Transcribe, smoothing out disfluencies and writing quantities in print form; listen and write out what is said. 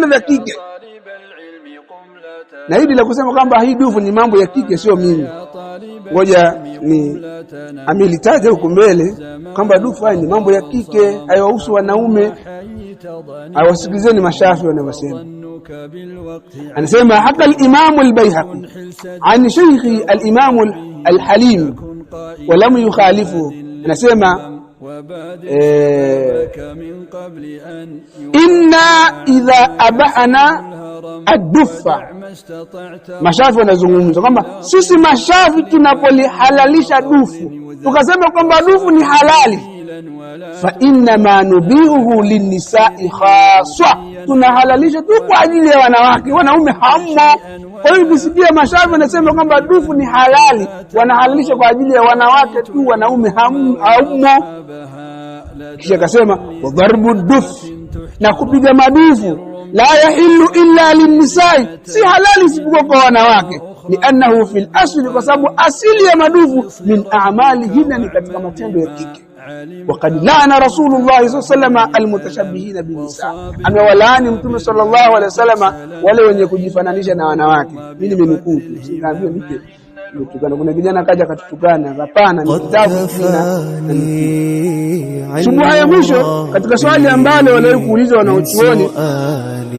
vya kike. Na hili la kusema kwamba hii dufu ni mambo ya kike sio mimi. Ngoja ni amelitaja huko mbele kwamba dufu ni mambo ya kike, hayahusu wanaume. Awasikilizeni mashafi wanavyosema. Anasema haka al-Imam al-Baihaqi an shaykhi al-Imam al-Halim wa lam yukhalifu. Anasema inna idha abana ad-duffa, mashafi wanazungumza kwamba sisi mashafi tunapolihalalisha dufu tukasema kwamba dufu ni halali, fa inna ma nubihu linnisa'i khaswa, tunahalalisha tu kwa ajili ya wanawake, wanaume hammo. Kwa hiyo ukisikia mashafi wanasema kwamba dufu ni halali, wanahalalisha kwa ajili ya wanawake tu, wanaume hammo. Kisha akasema wadharbu duf, na kupiga madufu la yahillu illa linnisa'i, si halali isipokuwa kwa wanawake, li'annahu fil asli, kwa sababu asili ya madufu min a'malihinna, ni katika matendo ya kike. وقد لعن رسول الله صلى الله عليه وسلم المتشبهين بالنساء, amewalaani mtume sallallahu alaihi wasallam wale wenye kujifananisha na wanawake. Mimi nimenukuu, sinaambia mimi nitukana. Kuna kijana kaja katutukana, hapana, ni kitabu kina. Shubha ya mwisho katika swali ambalo wale kuuliza wanaochuoni